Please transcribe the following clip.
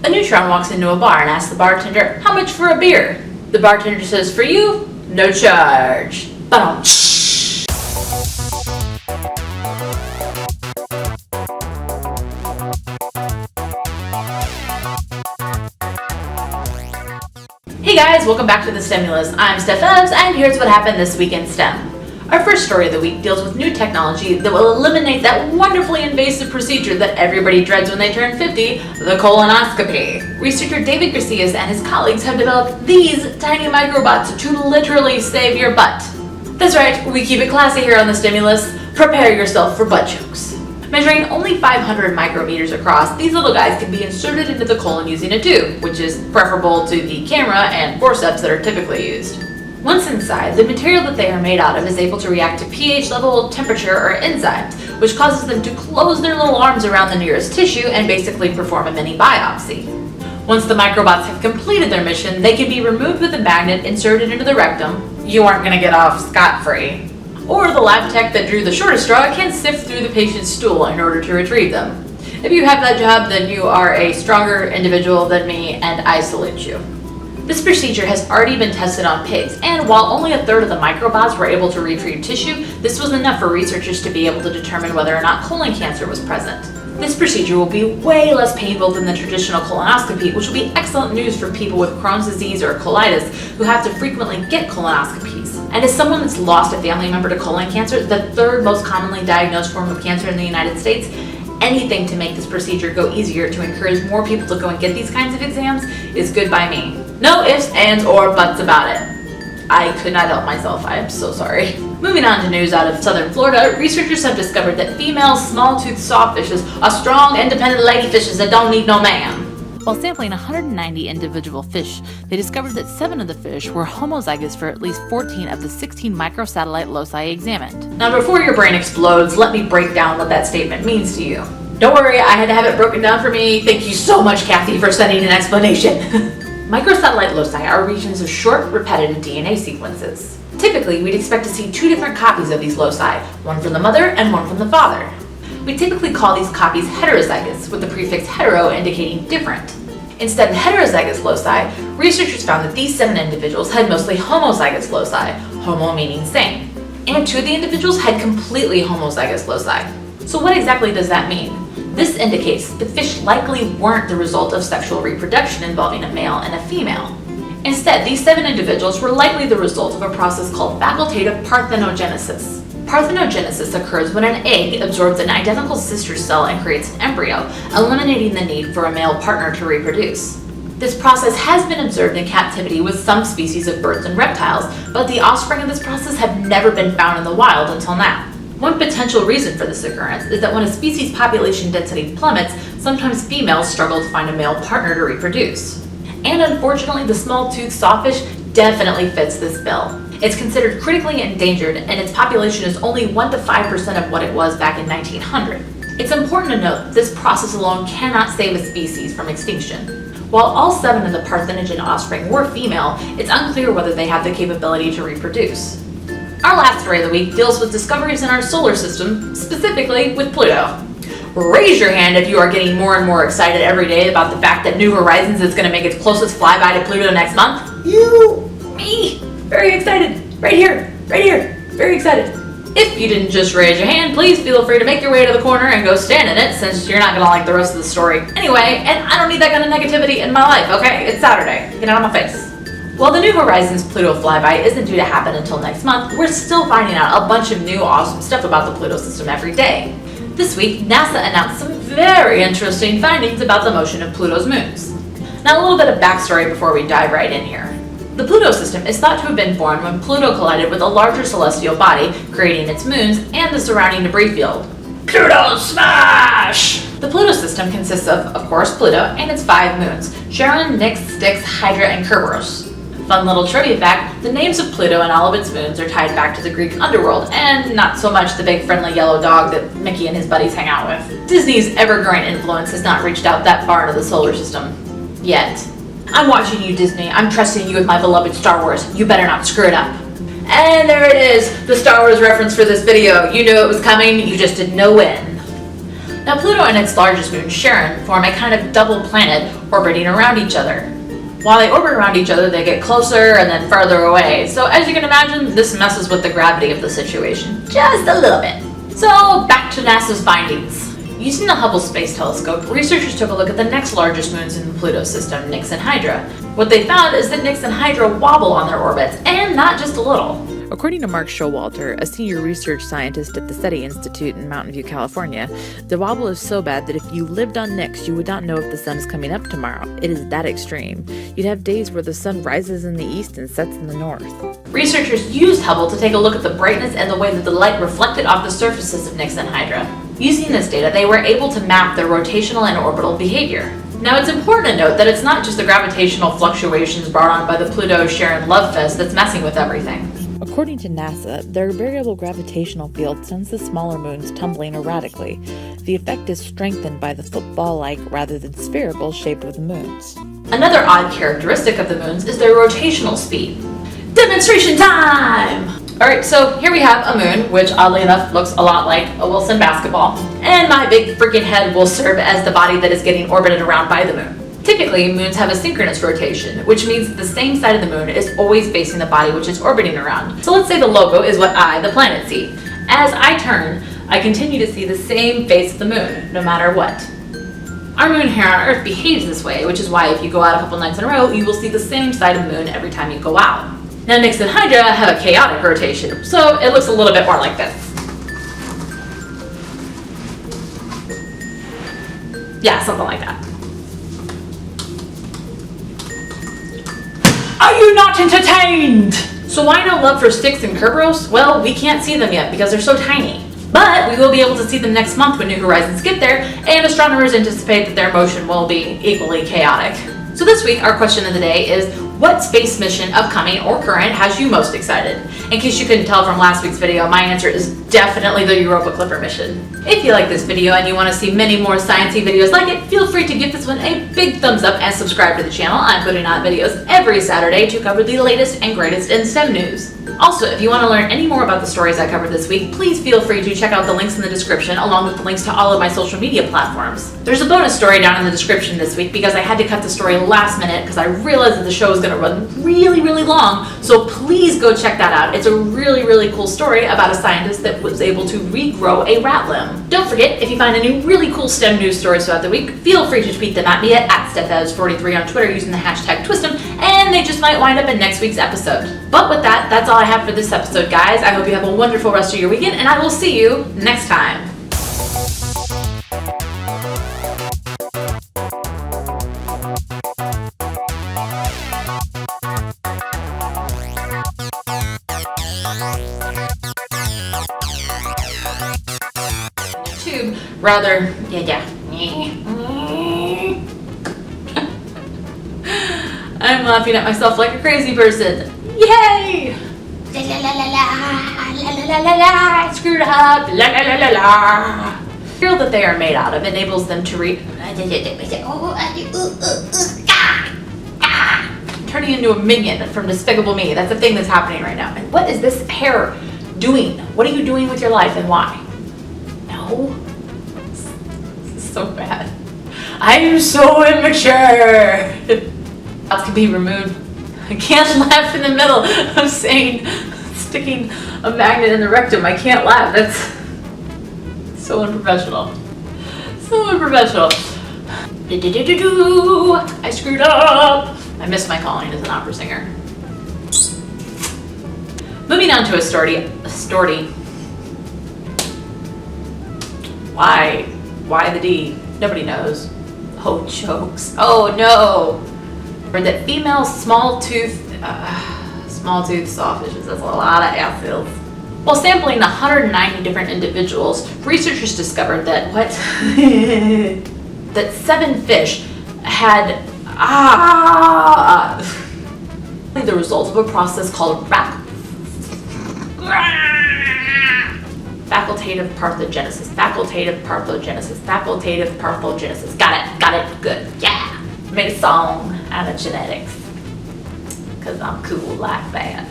A neutron walks into a bar and asks the bartender, "How much for a beer?" The bartender says, "For you, no charge." Ba-dum. Hey guys, welcome back to the Stimulus. I'm Steph, and here's what happened this week in STEM. Our first story of the week deals with new technology that will eliminate that wonderfully invasive procedure that everybody dreads when they turn 50, the colonoscopy. Researcher David Garcias and his colleagues have developed these tiny microbots to literally save your butt. That's right, we keep it classy here on the Stimulus. Prepare yourself for butt jokes. Measuring only 500 micrometers across, these little guys can be inserted into the colon using a tube, which is preferable to the camera and forceps that are typically used. Once inside, the material that they are made out of is able to react to pH level, temperature, or enzymes, which causes them to close their little arms around the nearest tissue and basically perform a mini biopsy. Once the microbots have completed their mission, they can be removed with a magnet inserted into the rectum. You aren't going to get off scot-free. Or the lab tech that drew the shortest straw can sift through the patient's stool in order to retrieve them. If you have that job, then you are a stronger individual than me, and I salute you. This procedure has already been tested on pigs, and while only a third of the microbots were able to retrieve tissue, this was enough for researchers to be able to determine whether or not colon cancer was present. This procedure will be way less painful than the traditional colonoscopy, which will be excellent news for people with Crohn's disease or colitis who have to frequently get colonoscopies. And as someone that's lost a family member to colon cancer, the third most commonly diagnosed form of cancer in the United States, anything to make this procedure go easier to encourage more people to go and get these kinds of exams is good by me. No ifs, ands, or buts about it. I could not help myself. I am so sorry. Moving on to news out of southern Florida, researchers have discovered that female small-toothed sawfishes are strong, independent ladyfishes that don't need no man. While sampling 190 individual fish, they discovered that 7 of the fish were homozygous for at least 14 of the 16 microsatellite loci examined. Now, before your brain explodes, let me break down what that statement means to you. Don't worry, I had to have it broken down for me. Thank you so much, Kathy, for sending an explanation. Microsatellite loci are regions of short, repetitive DNA sequences. Typically, we'd expect to see 2 different copies of these loci, one from the mother and one from the father. We typically call these copies heterozygous, with the prefix hetero indicating different. Instead of heterozygous loci, researchers found that these 7 individuals had mostly homozygous loci, homo meaning same, and 2 of the individuals had completely homozygous loci. So what exactly does that mean? This indicates the fish likely weren't the result of sexual reproduction involving a male and a female. Instead, these 7 individuals were likely the result of a process called facultative parthenogenesis. Parthenogenesis occurs when an egg absorbs an identical sister cell and creates an embryo, eliminating the need for a male partner to reproduce. This process has been observed in captivity with some species of birds and reptiles, but the offspring of this process have never been found in the wild until now. One potential reason for this occurrence is that when a species' population density plummets, sometimes females struggle to find a male partner to reproduce. And unfortunately, the small-toothed sawfish definitely fits this bill. It's considered critically endangered, and its population is only 1 to 5% of what it was back in 1900. It's important to note that this process alone cannot save a species from extinction. While all 7 of the parthenogen offspring were female, it's unclear whether they have the capability to reproduce. Our last story of the week deals with discoveries in our solar system, specifically with Pluto. Raise your hand if you are getting more and more excited every day about the fact that New Horizons is going to make its closest flyby to Pluto next month. You, me, very excited. Right here, very excited. If you didn't just raise your hand, please feel free to make your way to the corner and go stand in it, since you're not going to like the rest of the story anyway, and I don't need that kind of negativity in my life, okay? It's Saturday. Get out of my face. While the New Horizons Pluto flyby isn't due to happen until next month, we're still finding out a bunch of new awesome stuff about the Pluto system every day. This week, NASA announced some very interesting findings about the motion of Pluto's moons. Now, a little bit of backstory before we dive right in here. The Pluto system is thought to have been formed when Pluto collided with a larger celestial body, creating its moons and the surrounding debris field. Pluto smash! The Pluto system consists of course, Pluto and its 5 moons, Charon, Nix, Styx, Hydra, and Kerberos. Fun little trivia fact, the names of Pluto and all of its moons are tied back to the Greek underworld, and not so much the big friendly yellow dog that Mickey and his buddies hang out with. Disney's ever-growing influence has not reached out that far into the solar system. Yet. I'm watching you, Disney. I'm trusting you with my beloved Star Wars. You better not screw it up. And there it is, the Star Wars reference for this video. You knew it was coming, you just didn't know when. Now Pluto and its largest moon, Charon, form a kind of double planet orbiting around each other. While they orbit around each other, they get closer and then farther away. So as you can imagine, this messes with the gravity of the situation just a little bit. So back to NASA's findings. Using the Hubble Space Telescope, researchers took a look at the next largest moons in the Pluto system, Nix and Hydra. What they found is that Nix and Hydra wobble on their orbits, and not just a little. According to Mark Showalter, a senior research scientist at the SETI Institute in Mountain View, California, the wobble is so bad that if you lived on Nix, you would not know if the sun is coming up tomorrow. It is that extreme. You'd have days where the sun rises in the east and sets in the north. Researchers used Hubble to take a look at the brightness and the way that the light reflected off the surfaces of Nix and Hydra. Using this data, they were able to map their rotational and orbital behavior. Now it's important to note that it's not just the gravitational fluctuations brought on by the Pluto-Charon love fest that's messing with everything. According to NASA, their variable gravitational field sends the smaller moons tumbling erratically. The effect is strengthened by the football-like rather than spherical shape of the moons. Another odd characteristic of the moons is their rotational speed. Demonstration time! Alright, so here we have a moon, which oddly enough looks a lot like a Wilson basketball, and my big freaking head will serve as the body that is getting orbited around by the moon. Typically, moons have a synchronous rotation, which means that the same side of the moon is always facing the body which it's orbiting around. So let's say the logo is what I, the planet, see. As I turn, I continue to see the same face of the moon, no matter what. Our moon here on Earth behaves this way, which is why if you go out a couple nights in a row, you will see the same side of the moon every time you go out. Now Nix and Hydra have a chaotic rotation, so it looks a little bit more like this. Yeah, something like that. Are you not entertained? So why no love for Styx and Kerberos? Well, we can't see them yet because they're so tiny. But we will be able to see them next month when New Horizons get there, and astronomers anticipate that their motion will be equally chaotic. So this week, our question of the day is, what space mission, upcoming or current, has you most excited? In case you couldn't tell from last week's video, my answer is definitely the Europa Clipper mission. If you like this video and you want to see many more sciencey videos like it, feel free to give this one a big thumbs up and subscribe to the channel. I'm putting out videos every Saturday to cover the latest and greatest in STEM news. Also, if you want to learn any more about the stories I covered this week, please feel free to check out the links in the description along with the links to all of my social media platforms. There's a bonus story down in the description this week because I had to cut the story last minute because I realized that the show was going to run really long, so please go check that out. It's a really cool story about a scientist that was able to regrow a rat limb. Don't forget, if you find any really cool STEM news stories throughout the week, feel free to tweet them at me at StephEvs43 on Twitter using the hashtag TWISTEM, and they just might wind up in next week's episode. But with that, that's all I have for this episode, guys. I hope you have a wonderful rest of your weekend, and I will see you next time. Tube, rather, I'm laughing at myself like a crazy person. Yay! La la la la la la la la, I screwed up. La la la la la. The material that they are made out of enables them to turning into a minion from Despicable Me. That's the thing that's happening right now. And what is this hair doing? What are you doing with your life and why? No. This is so bad. I'm so immature. That can be removed. I can't laugh in the middle of saying sticking a magnet in the rectum. I can't laugh. That's so unprofessional. So unprofessional. I screwed up. I missed my calling as an opera singer. Moving on to a story. Why the D? Nobody knows. Oh, jokes. Oh no. Or that female small-toothed sawfishes, that's a lot of acids. While sampling 190 different individuals, researchers discovered that that 7 fish had the result of a process called facultative parthogenesis. Got it, good, yeah. Made a song out of genetics, because I'm cool like that.